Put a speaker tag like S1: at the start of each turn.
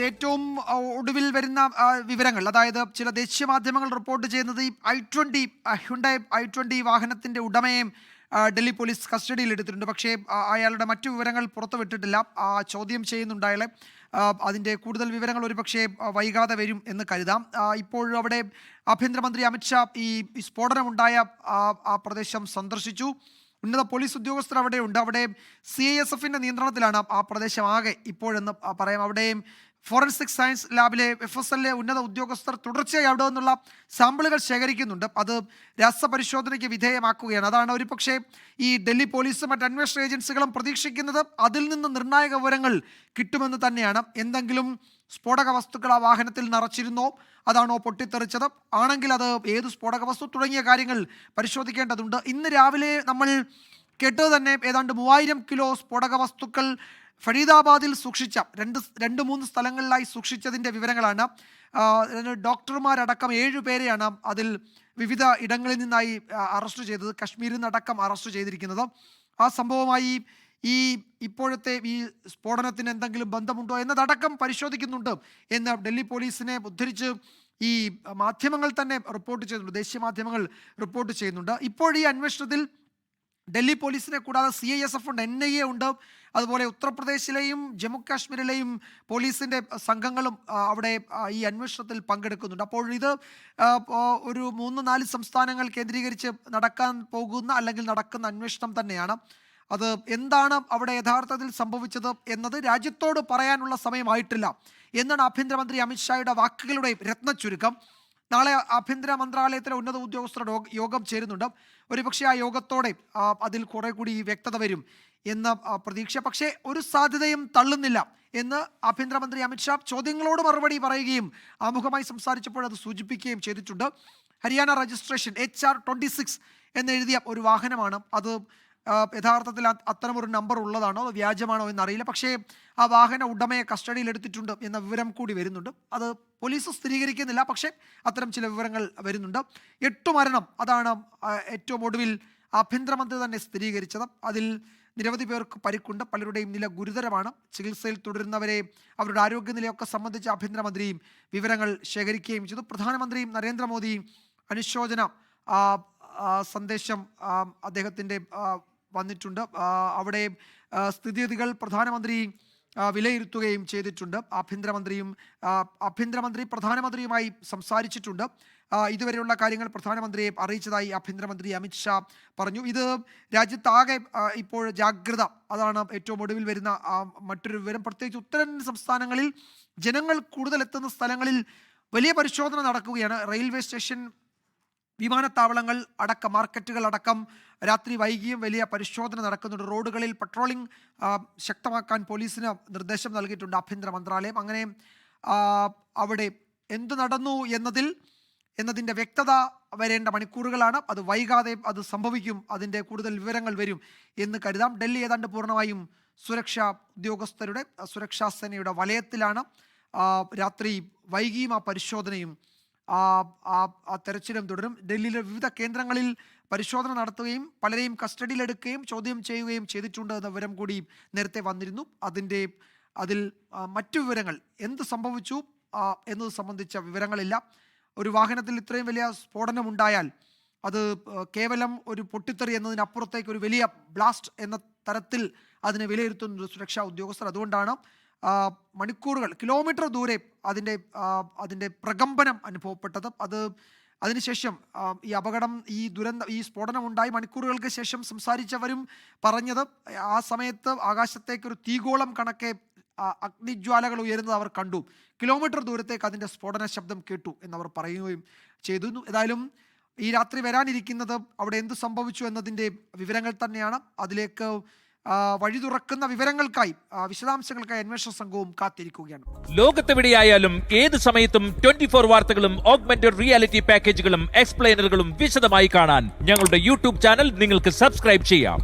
S1: ഏറ്റവും ഒടുവിൽ വരുന്ന വിവരങ്ങൾ, അതായത് ചില ദേശീയ മാധ്യമങ്ങൾ റിപ്പോർട്ട് ചെയ്യുന്നത് ഈ ഹ്യുണ്ടായി i20 വാഹനത്തിൻ്റെ ഉടമയും ഡൽഹി പോലീസ് കസ്റ്റഡിയിൽ എടുത്തിട്ടുണ്ട്. പക്ഷേ അയാളുടെ മറ്റു വിവരങ്ങൾ പുറത്തുവിട്ടിട്ടില്ല. ചോദ്യം ചെയ്യുന്നുണ്ട് അയാളെ. അതിൻ്റെ കൂടുതൽ വിവരങ്ങൾ ഒരുപക്ഷെ വൈകാതെ വരും എന്ന് കരുതാം. ഇപ്പോഴും അവിടെ ആഭ്യന്തരമന്ത്രി അമിത്ഷാ ഈ സ്ഫോടനമുണ്ടായ ആ പ്രദേശം സന്ദർശിച്ചു. ഉന്നത പോലീസ് ഉദ്യോഗസ്ഥർ അവിടെയുണ്ട്. അവിടെ CISFൻ്റെ നിയന്ത്രണത്തിലാണ് ആ പ്രദേശം ആകെ ഇപ്പോഴെന്ന് പറയാം. അവിടെയും ഫോറൻസിക് സയൻസ് ലാബിലെ FSL ഉന്നത ഉദ്യോഗസ്ഥർ തുടർച്ചയായി അവിടെ നിന്നുള്ള സാമ്പിളുകൾ ശേഖരിക്കുന്നുണ്ട്. അത് രാസപരിശോധനയ്ക്ക് വിധേയമാക്കുകയാണ്. അതാണ് ഒരു പക്ഷേ ഈ ഡൽഹി പോലീസും മറ്റ് അന്വേഷണ ഏജൻസികളും പ്രതീക്ഷിക്കുന്നത്. അതിൽ നിന്ന് നിർണായക വിവരങ്ങൾ കിട്ടുമെന്ന് തന്നെയാണ്. എന്തെങ്കിലും സ്ഫോടക വസ്തുക്കൾ ആ വാഹനത്തിൽ നിറച്ചിരുന്നോ, അതാണോ പൊട്ടിത്തെറിച്ചത്, ആണെങ്കിൽ അത് ഏത് സ്ഫോടക വസ്തു തുടങ്ങിയ കാര്യങ്ങൾ പരിശോധിക്കേണ്ടതുണ്ട്. ഇന്ന് രാവിലെ നമ്മൾ കേട്ടത് തന്നെ ഏതാണ്ട് 3000 കിലോ സ്ഫോടക വസ്തുക്കൾ ഫരീദാബാദിൽ സൂക്ഷിച്ച 2-3 സ്ഥലങ്ങളിലായി സൂക്ഷിച്ചതിൻ്റെ വിവരങ്ങളാണ്. ഡോക്ടർമാരടക്കം 7 പേരെയാണ് അതിൽ വിവിധ ഇടങ്ങളിൽ നിന്നായി അറസ്റ്റ് ചെയ്തത്, കശ്മീരിൽ നിന്നടക്കം അറസ്റ്റ് ചെയ്തിരിക്കുന്നത്. ആ സംഭവമായി ഈ ഇപ്പോഴത്തെ ഈ സ്ഫോടനത്തിന് എന്തെങ്കിലും ബന്ധമുണ്ടോ എന്നതടക്കം പരിശോധിക്കുന്നുണ്ട് എന്ന് ഡൽഹി പോലീസിനെ ഉദ്ധരിച്ച് ഈ മാധ്യമങ്ങൾ തന്നെ റിപ്പോർട്ട് ചെയ്യുന്നുണ്ട്, ദേശീയ മാധ്യമങ്ങൾ റിപ്പോർട്ട് ചെയ്യുന്നുണ്ട്. ഇപ്പോൾ ഈ അന്വേഷണത്തിൽ ഡൽഹി പോലീസിനെ കൂടാതെ CISF ഉണ്ട്, NIA ഉണ്ട്, അതുപോലെ ഉത്തർപ്രദേശിലെയും ജമ്മു കാശ്മീരിലെയും പോലീസിൻ്റെ സംഘങ്ങളും അവിടെ ഈ അന്വേഷണത്തിൽ പങ്കെടുക്കുന്നുണ്ട്. അപ്പോൾ ഇത് ഒരു 3-4 സംസ്ഥാനങ്ങൾ കേന്ദ്രീകരിച്ച് നടക്കാൻ പോകുന്ന അല്ലെങ്കിൽ നടക്കുന്ന അന്വേഷണം തന്നെയാണ്. അത് എന്താണ് അവിടെ യഥാർത്ഥത്തിൽ സംഭവിച്ചത് എന്നത് രാജ്യത്തോട് പറയാനുള്ള സമയമായിട്ടില്ല എന്നാണ് ആഭ്യന്തരമന്ത്രി അമിത്ഷായുടെ വാക്കുകളുടെ രത്നച്ചുരുക്കം. നാളെ ആഭ്യന്തര മന്ത്രാലയത്തിലെ ഉന്നത ഉദ്യോഗസ്ഥരുടെ യോഗം ചേരുന്നുണ്ട്. ഒരുപക്ഷെ ആ യോഗത്തോടെ അതിൽ കുറെ കൂടി വ്യക്തത വരും എന്ന പ്രതീക്ഷ. പക്ഷേ ഒരു സാധ്യതയും തള്ളുന്നില്ല എന്ന് ആഭ്യന്തരമന്ത്രി അമിത്ഷാ ചോദ്യങ്ങളോട് മറുപടി പറയുകയും ആമുഖമായി സംസാരിച്ചപ്പോൾ അത് സൂചിപ്പിക്കുകയും ചെയ്തിട്ടുണ്ട്. ഹരിയാന രജിസ്ട്രേഷൻ HR-26 എന്നെഴുതിയ ഒരു വാഹനമാണ് അത്. യഥാർത്ഥത്തിൽ അത്തരമൊരു നമ്പർ ഉള്ളതാണോ അതോ വ്യാജമാണോ എന്നറിയില്ല. പക്ഷേ ആ വാഹന ഉടമയെ കസ്റ്റഡിയിൽ എടുത്തിട്ടുണ്ട് എന്ന വിവരം കൂടി വരുന്നുണ്ട്. അത് പോലീസ് സ്ഥിരീകരിക്കുന്നില്ല, പക്ഷേ അത്തരം ചില വിവരങ്ങൾ വരുന്നുണ്ട്. 8 മരണം, അതാണ് ഏറ്റവും ഒടുവിൽ ആഭ്യന്തരമന്ത്രി തന്നെ സ്ഥിരീകരിച്ചത്. അതിൽ നിരവധി പേർക്ക് പരിക്കുണ്ട്, പലരുടെയും നില ഗുരുതരമാണ്. ചികിത്സയിൽ തുടരുന്നവരെ അവരുടെ ആരോഗ്യനിലയൊക്കെ സംബന്ധിച്ച് ആഭ്യന്തരമന്ത്രിയും വിവരങ്ങൾ ശേഖരിക്കുകയും ചെയ്തു. പ്രധാനമന്ത്രി നരേന്ദ്രമോദി അനുശോചന സന്ദേശം അദ്ദേഹത്തിൻ്റെ വന്നിട്ടുണ്ട്. അവിടെ സ്ഥിതിഗതികൾ പ്രധാനമന്ത്രി വിലയിരുത്തുകയും ചെയ്തിട്ടുണ്ട്. ആഭ്യന്തരമന്ത്രി പ്രധാനമന്ത്രിയുമായി സംസാരിച്ചിട്ടുണ്ട്. ഇതുവരെയുള്ള കാര്യങ്ങൾ പ്രധാനമന്ത്രിയെ അറിയിച്ചതായി ആഭ്യന്തരമന്ത്രി അമിത്ഷാ പറഞ്ഞു. ഇത് രാജ്യത്താകെ ഇപ്പോൾ ജാഗ്രത, അതാണ് ഏറ്റവും ഒടുവിൽ വരുന്ന മറ്റൊരു വിവരം. പ്രത്യേകിച്ച് ഉത്തരേന്ത്യൻ സംസ്ഥാനങ്ങളിൽ ജനങ്ങൾ കൂടുതൽ എത്തുന്ന സ്ഥലങ്ങളിൽ വലിയ പരിശോധന നടക്കുകയാണ്. റെയിൽവേ സ്റ്റേഷൻ, വിമാനത്താവളങ്ങൾ അടക്കം, മാർക്കറ്റുകൾ അടക്കം രാത്രി വൈകിയും വലിയ പരിശോധന നടക്കുന്നുണ്ട്. റോഡുകളിൽ പട്രോളിംഗ് ശക്തമാക്കാൻ പോലീസിന് നിർദ്ദേശം നൽകിയിട്ടുണ്ട് ആഭ്യന്തര മന്ത്രാലയം. അങ്ങനെ അവിടെ എന്തു നടന്നു എന്നതിൻ്റെ വ്യക്തത വരേണ്ട മണിക്കൂറുകളാണ്. അത് വൈകാതെ അത് സംഭവിക്കും, അതിൻ്റെ കൂടുതൽ വിവരങ്ങൾ വരും എന്ന് കരുതാം. ഡൽഹി ഏതാണ്ട് പൂർണ്ണമായും സുരക്ഷാ ഉദ്യോഗസ്ഥരുടെ, സുരക്ഷാ സേനയുടെ വലയത്തിലാണ്. രാത്രി വൈകിയും ആ പരിശോധനയും ആ തെരച്ചിലും തുടരും. ഡൽഹിയിലെ വിവിധ കേന്ദ്രങ്ങളിൽ പരിശോധന നടത്തുകയും പലരെയും കസ്റ്റഡിയിലെടുക്കുകയും ചോദ്യം ചെയ്യുകയും ചെയ്തിട്ടുണ്ട് എന്ന വിവരം കൂടി നേരത്തെ വന്നിരുന്നു. അതിൽ മറ്റു വിവരങ്ങൾ, എന്ത് സംഭവിച്ചു എന്നത് സംബന്ധിച്ച വിവരങ്ങളില്ല. ഒരു വാഹനത്തിൽ ഇത്രയും വലിയ സ്ഫോടനം ഉണ്ടായാൽ അത് കേവലം ഒരു പൊട്ടിത്തെറി എന്നതിനപ്പുറത്തേക്ക് ഒരു വലിയ ബ്ലാസ്റ്റ് എന്ന തരത്തിൽ അതിനെ വിലയിരുത്തുന്ന സുരക്ഷാ ഉദ്യോഗസ്ഥർ. അതുകൊണ്ടാണ് മണിക്കൂറുകൾ, കിലോമീറ്റർ ദൂരെ അതിൻ്റെ പ്രകമ്പനം അനുഭവപ്പെട്ടത്. അതിനുശേഷം ഈ അപകടം, ഈ സ്ഫോടനം ഉണ്ടായി മണിക്കൂറുകൾക്ക് ശേഷം സംസാരിച്ചവരും പറഞ്ഞത് ആ സമയത്ത് ആകാശത്തേക്ക് ഒരു തീഗോളം കണക്കെ അഗ്നിജ്വാലകൾ ഉയരുന്നത് അവർ കണ്ടു. കിലോമീറ്റർ ദൂരത്തേക്ക് അതിൻ്റെ സ്ഫോടന ശബ്ദം കേട്ടു എന്നവർ പറയുകയും ചെയ്തു. ഏതായാലും ഈ രാത്രി വരാനിരിക്കുന്നത് അവിടെ എന്ത് സംഭവിച്ചു എന്നതിൻ്റെ വിവരങ്ങൾ തന്നെയാണ്. അതിലേക്ക് വഴി തുറക്കുന്ന വിവരങ്ങൾക്കായി, വിശദാംശങ്ങൾക്കായി അന്വേഷണ സംഘവും കാത്തിരിക്കുകയാണ്.
S2: ലോകത്തെവിടെയായാലും ഏത് സമയത്തും 24 വാർത്തകളും ഓഗ്മെന്റഡ് റിയാലിറ്റി പാക്കേജുകളും എക്സ്പ്ലെയിനറുകളും വിശദമായി കാണാൻ ഞങ്ങളുടെ YouTube ചാനൽ നിങ്ങൾക്ക് സബ്സ്ക്രൈബ് ചെയ്യാം.